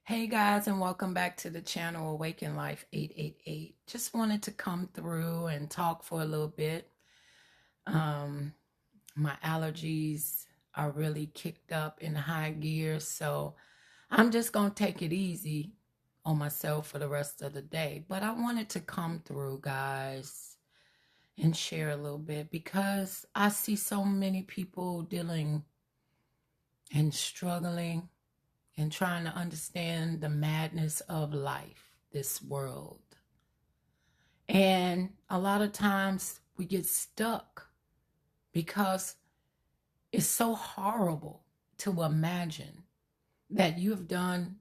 Hey guys, and welcome back to the channel Awaken Life 888. Just wanted to come through and talk for a little bit. Um, my allergies are really kicked up in high gear, so I'm just going to take it easy on myself for the rest of the day. But I wanted to come through, guys, and share a little bit because I see so many people dealing and struggling and trying to understand the madness of life, this world. And a lot of times we get stuck because it's so horrible to imagine that you have done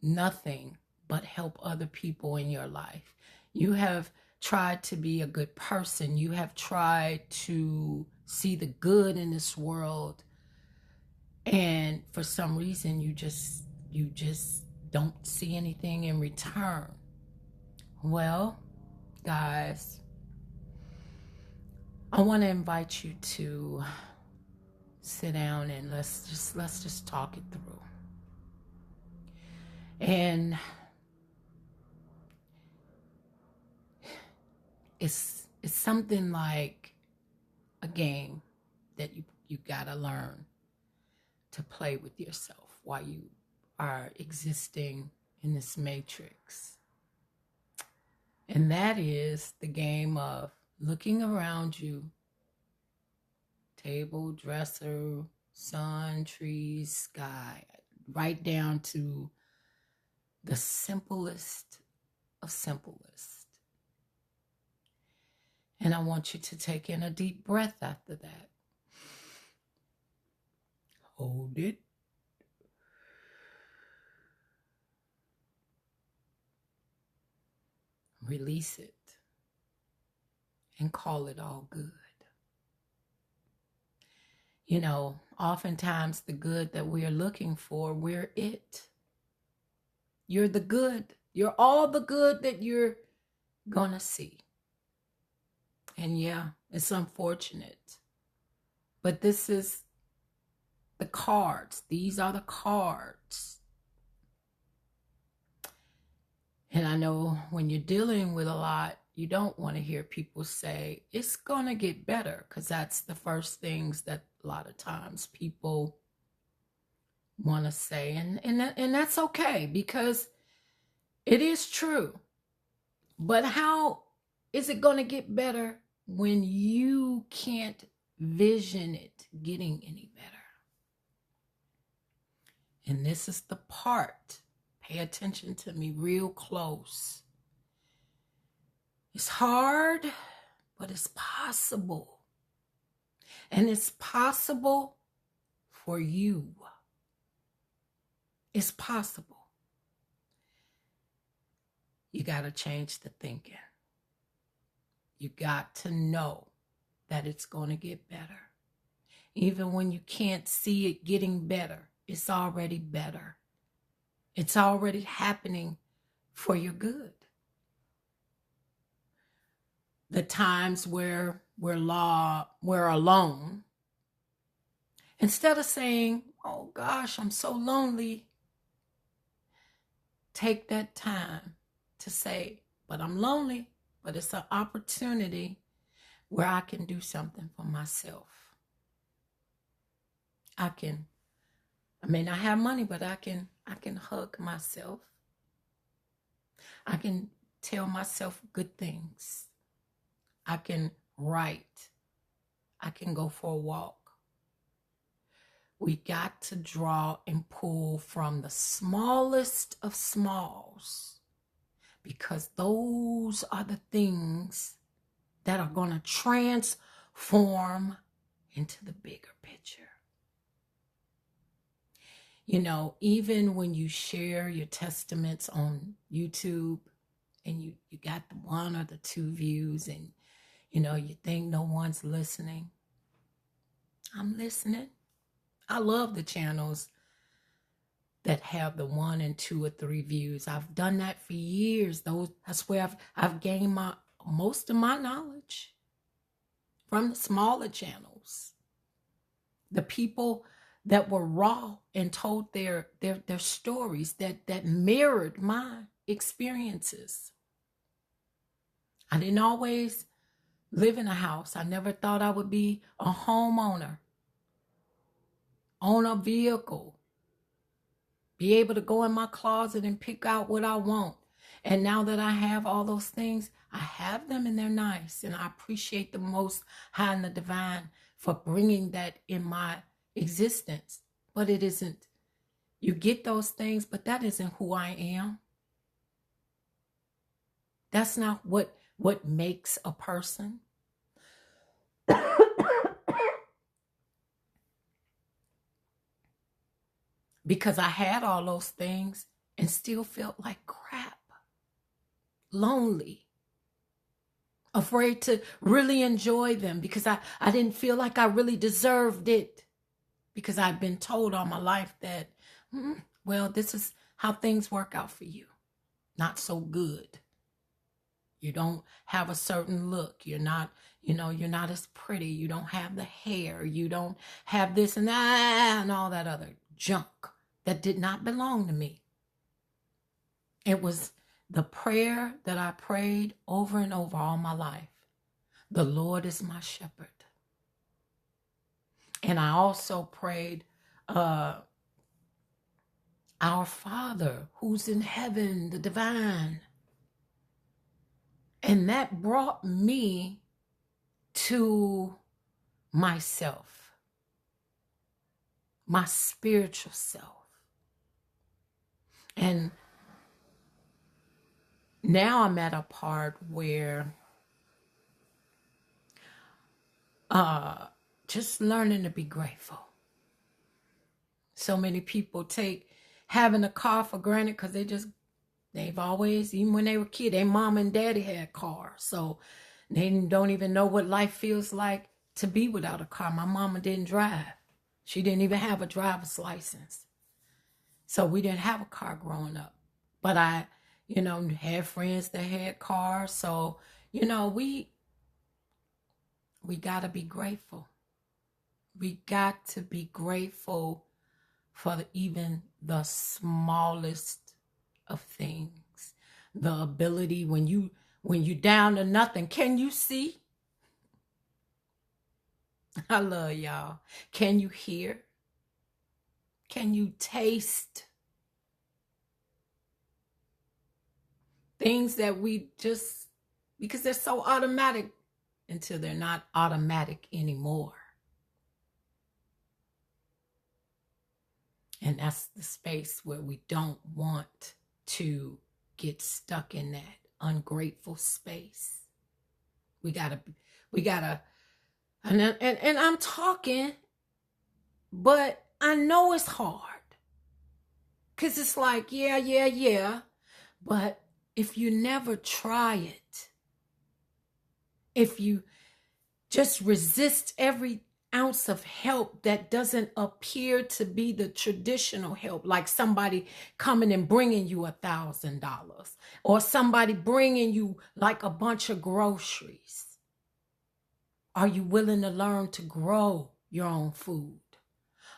nothing but help other people in your life. You have tried to be a good person. You have tried to see the good in this world. And for some reason, you just don't see anything in return. Well, guys, I want to invite you to sit down and let's just talk it through. And it's something like a game that you gotta learn to play with yourself while you are existing in this matrix. And that is the game of looking around you, table, dresser, sun, trees, sky, right down to the simplest of simplest. And I want you to take in a deep breath after that. Hold it. Release it. And call it all good. You know, oftentimes the good that we are looking for, we're it. You're the good. You're all the good that you're gonna see. And yeah, it's unfortunate. But this is the cards. These are the cards. And I know when you're dealing with a lot, you don't want to hear people say, it's going to get better, because that's the first things that a lot of times people want to say. And that's okay, because it is true. But how is it going to get better when you can't vision it getting any better? And this is the part. Pay attention to me real close. It's hard, but it's possible. And it's possible for you. It's possible. You got to change the thinking. You got to know that it's going to get better. Even when you can't see it getting better, it's already better. It's already happening for your good. The times where we're alone, instead of saying, oh gosh, I'm so lonely, take that time to say, but I'm lonely, but it's an opportunity where I can do something for myself. I may not have money, but I can hug myself. I can tell myself good things. I can write. I can go for a walk. We got to draw and pull from the smallest of smalls, because those are the things that are going to transform into the bigger picture. You know, even when you share your testaments on YouTube and you got the 1 or the 2 views, and you know, you think no one's listening. I'm listening. I love the channels that have the 1 and 2 or 3 views. I've done that for years. That's where I've gained most of my knowledge, from the smaller channels. The people that were raw and told their stories that mirrored my experiences. I didn't always live in a house. I never thought I would be a homeowner, own a vehicle, be able to go in my closet and pick out what I want. And now that I have all those things, I have them and they're nice. And I appreciate the Most High and the Divine for bringing that in my existence. But it isn't. You get those things, but that isn't who I am. That's not what makes a person. Because I had all those things and still felt like crap. Lonely. Afraid to really enjoy them because I didn't feel like I really deserved it. Because I'd been told all my life that, well, this is how things work out for you. Not so good. You don't have a certain look. You're not as pretty. You don't have the hair. You don't have this and that and all that other junk that did not belong to me. It was the prayer that I prayed over and over all my life. The Lord is my shepherd. And I also prayed, our Father who's in heaven, the divine. And that brought me to myself, my spiritual self. And now I'm at a part where just learning to be grateful. So many people take having a car for granted because they've always, even when they were kids, their mom and daddy had cars. So they don't even know what life feels like to be without a car. My mama didn't drive. She didn't even have a driver's license. So we didn't have a car growing up. But I, had friends that had cars. So, we got to be grateful. We got to be grateful for even the smallest of things. The ability when you down to nothing, can you see? I love y'all. Can you hear? Can you taste? Things that we just, because they're so automatic until they're not automatic anymore. And that's the space where we don't want to get stuck in that ungrateful space. We gotta, and I'm talking, but I know it's hard. Cause it's like, yeah. But if you never try it, if you just resist every ounce of help that doesn't appear to be the traditional help, like somebody coming and bringing you $1,000 or somebody bringing you like a bunch of groceries. Are you willing to learn to grow your own food?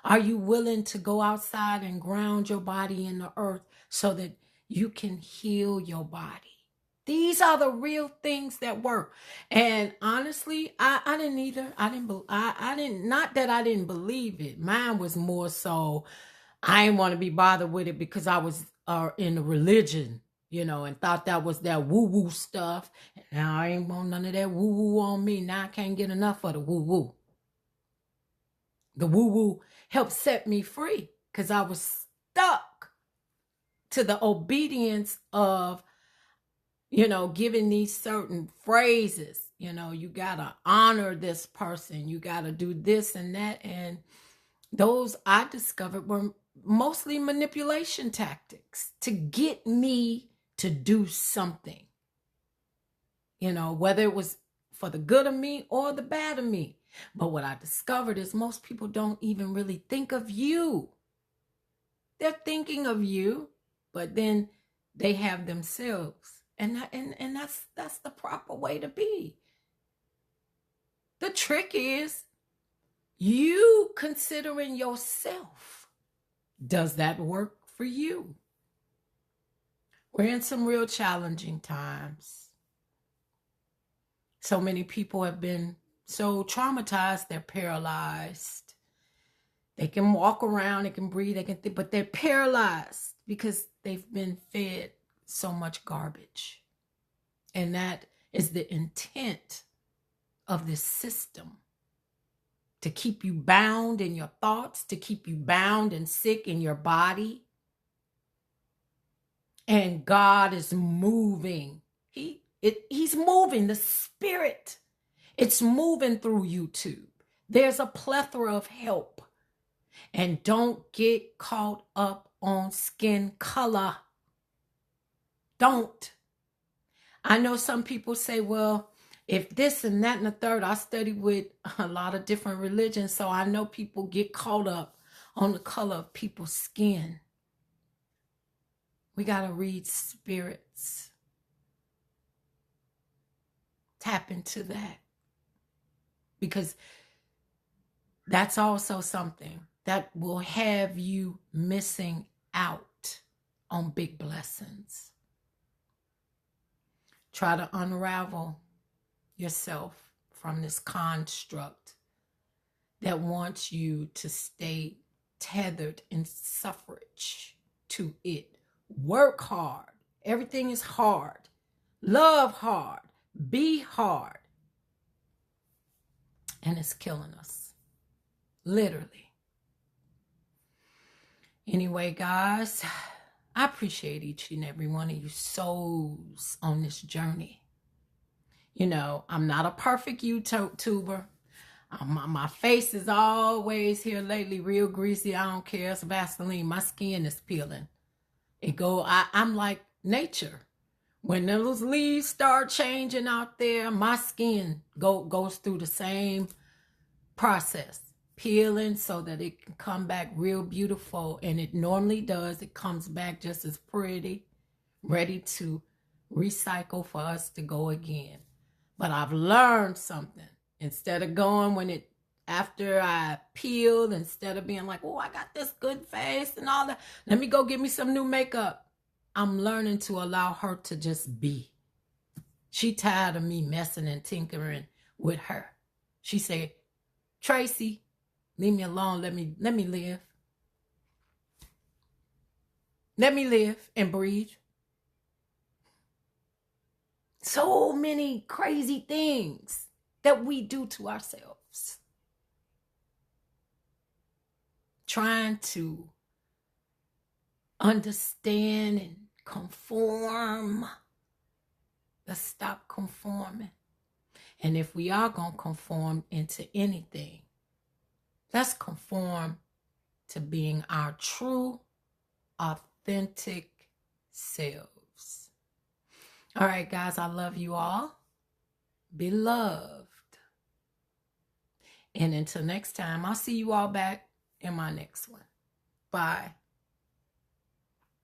Are you willing to go outside and ground your body in the earth so that you can heal your body? These are the real things that work. And honestly, I didn't either. I didn't, not that I didn't believe it. Mine was more so, I didn't want to be bothered with it because I was in a religion, and thought that was that woo-woo stuff. And now I ain't want none of that woo-woo on me. Now I can't get enough of the woo-woo. The woo-woo helped set me free because I was stuck to the obedience of giving these certain phrases, you gotta honor this person, you gotta do this and that. And those I discovered were mostly manipulation tactics to get me to do something, whether it was for the good of me or the bad of me. But what I discovered is most people don't even really think of you. They're thinking of you, but then they have themselves. And that's the proper way to be. The trick is You considering yourself, does that work for you? We're in some real challenging times. So many people have been so traumatized, they're paralyzed. They can walk around, they can breathe, they can think, but they're paralyzed because they've been fed so much garbage. And that is the intent of this system, to keep you bound in your thoughts, to keep you bound and sick in your body. And God is moving. He's moving. The Spirit, it's moving through YouTube. There's a plethora of help. And don't get caught up on skin color. Don't. I know some people say, well, if this and that and the third, I study with a lot of different religions, so I know people get caught up on the color of people's skin. We got to read spirits. Tap into that. Because that's also something that will have you missing out on big blessings. Try to unravel yourself from this construct that wants you to stay tethered in suffrage to it. Work hard. Everything is hard. Love hard. Be hard. And it's killing us. Literally. Anyway, guys, I appreciate each and every one of you souls on this journey. You know, I'm not a perfect YouTuber. My face is always here lately real greasy. I don't care. It's Vaseline. My skin is peeling. I'm like nature. When those leaves start changing out there, my skin goes through the same process. Peeling so that it can come back real beautiful. And it normally does. It comes back just as pretty, ready to recycle for us to go again. But I've learned something. Instead of going after I peeled, instead of being like, oh, I got this good face and all that, let me go get me some new makeup. I'm learning to allow her to just be. She tired of me messing and tinkering with her. She said, Tracy, leave me alone. Let me live. Let me live and breathe. So many crazy things that we do to ourselves. Trying to understand and conform. Let's stop conforming. And if we are going to conform into anything, let's conform to being our true, authentic selves. All right, guys, I love you all. Be loved. And until next time, I'll see you all back in my next one. Bye.